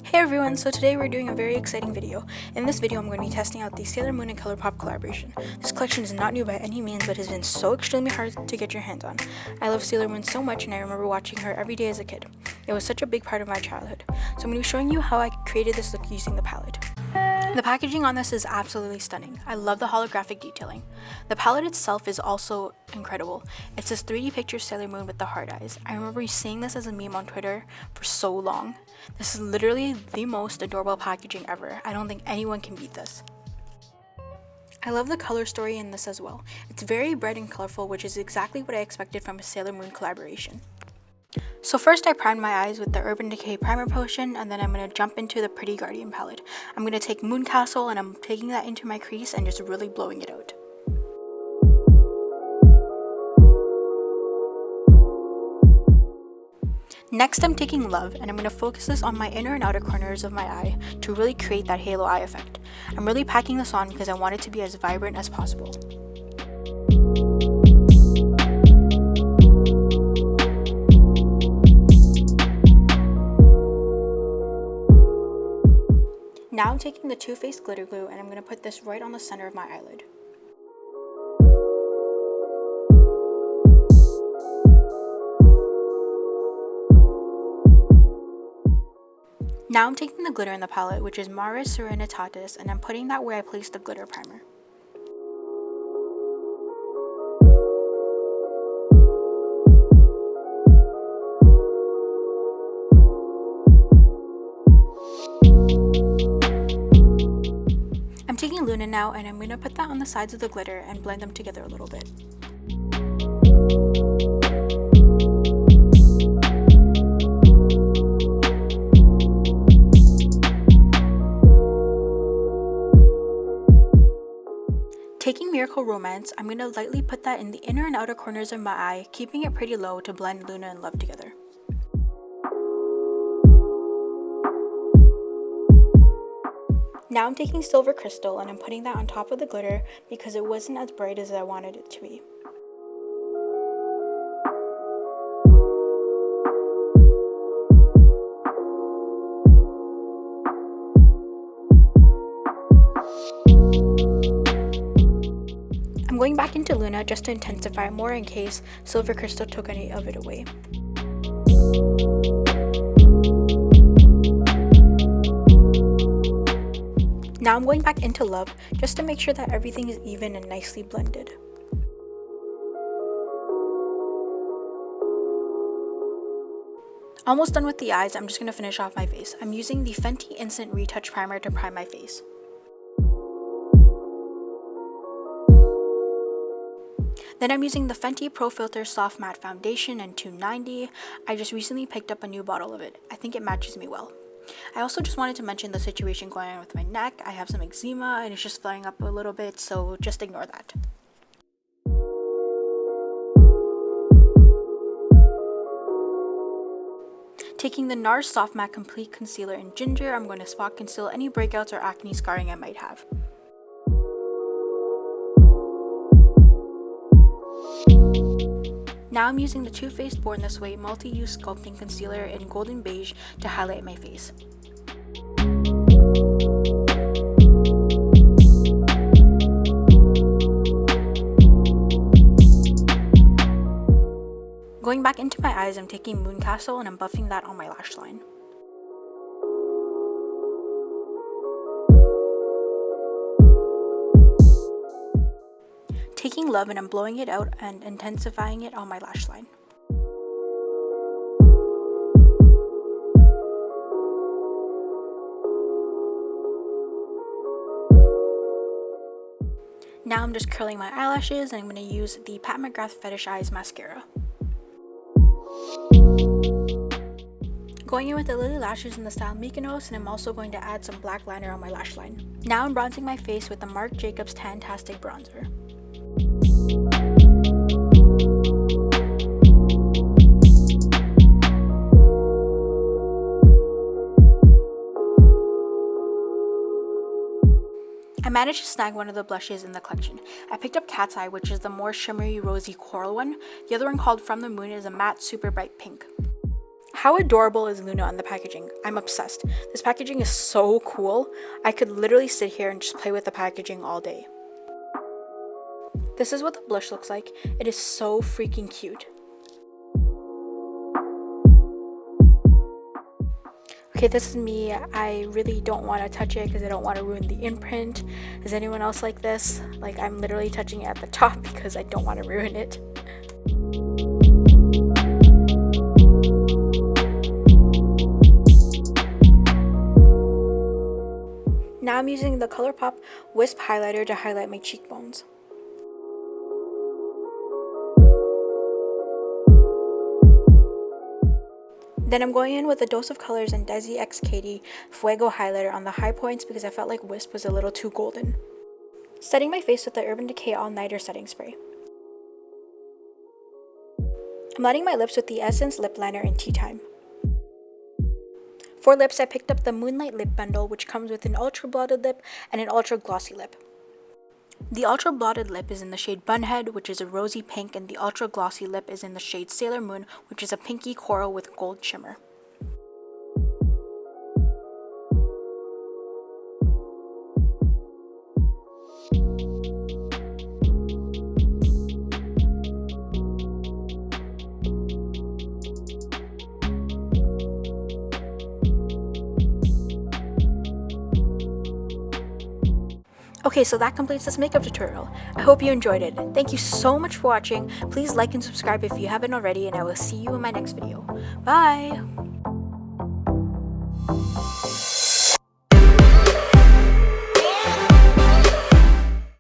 Hey everyone, so today we're doing a very exciting video. In this video I'm going to be testing out the Sailor Moon and Colourpop collaboration. This collection is not new by any means, but has been so extremely hard to get your hands on. I love Sailor Moon so much and I remember watching her every day as a kid. It was such a big part of my childhood. So I'm going to be showing you how I created this look using the palette. The packaging on this is absolutely stunning. I love the holographic detailing. The palette itself is also incredible. It's this 3D picture Sailor Moon with the hard eyes. I remember seeing this as a meme on Twitter for so long. This is literally the most adorable packaging ever. I don't think anyone can beat this. I love the color story in this as well. It's very bright and colorful, which is exactly what I expected from a Sailor Moon collaboration. So first I primed my eyes with the Urban Decay primer potion, and then I'm going to jump into the Pretty Guardian palette. I'm going to take Moon Castle and I'm taking that into my crease and just really blowing it out. Next I'm taking Love and I'm going to focus this on my inner and outer corners of my eye to really create that halo eye effect. I'm really packing this on because I want it to be as vibrant as possible. Now I'm taking the Too Faced glitter glue and I'm going to put this right on the center of my eyelid. Now I'm taking the glitter in the palette, which is Mars Serenitatis, and I'm putting that where I placed the glitter primer. I'm taking Luna now and I'm going to put that on the sides of the glitter and blend them together a little bit. Taking Miracle Romance, I'm going to lightly put that in the inner and outer corners of my eye, keeping it pretty low to blend Luna and Love together. Now I'm taking Silver Crystal and I'm putting that on top of the glitter because it wasn't as bright as I wanted it to be. I'm going back into Luna just to intensify more in case Silver Crystal took any of it away. Now I'm going back into Love just to make sure that everything is even and nicely blended. Almost done with the eyes, I'm just going to finish off my face. I'm using the Fenty Instant Retouch Primer to prime my face. Then I'm using the Fenty Pro Filt'r Soft Matte Foundation in 290. I just recently picked up a new bottle of it. I think it matches me well. I also just wanted to mention the situation going on with my neck. I have some eczema and it's just flaring up a little bit, so just ignore that. Taking the Nars Soft Matte Complete Concealer in Ginger, I'm going to spot conceal any breakouts or acne scarring I might have. Now I'm using the Too Faced Born This Way Multi-Use Sculpting Concealer in Golden Beige to highlight my face. Going back into my eyes, I'm taking Moon Castle and I'm buffing that on my lash line. Taking Love and I'm blowing it out and intensifying it on my lash line. Now I'm just curling my eyelashes and I'm going to use the McGrath FetishEyes mascara. Going in with the Lilly lashes in the style Mykonos, and I'm also going to add some black liner on my lash line. Now I'm bronzing my face with the Marc Jacobs Tantastic bronzer. I'm managed to snag one of the blushes in the collection. I picked up Cat's Eye, which is the more shimmery rosy coral one. The other one, called From the Moon, is a matte super bright pink. How adorable is Luna on the packaging? I'm obsessed. This packaging is so cool. I could literally sit here and just play with the packaging all day. This is what the blush looks like. It is so freaking cute. Okay, this is me. I really don't want to touch it because I don't want to ruin the imprint. Is anyone else like this? Like, I'm literally touching it at the top because I don't want to ruin it. Now I'm using the Colourpop Wisp highlighter to highlight my cheekbones. Then I'm going in with a Dose of Colors and Desi x Katy Fuego highlighter on the high points because I felt like Wisp was a little too golden. Setting my face with the Urban Decay All Nighter setting spray. I'm lining my lips with the Essence lip liner in Tea Time. For lips, I picked up the Moonlight Lip Bundle, which comes with an ultra blotted lip and an ultra glossy lip. The ultra blotted lip is in the shade Bunhead, which is a rosy pink, and the ultra glossy lip is in the shade Sailor Moon, which is a pinky coral with gold shimmer. Okay, so that completes this makeup tutorial. I hope you enjoyed it. Thank you so much for watching. Please like and subscribe if you haven't already, and I will see you in my next video. Bye!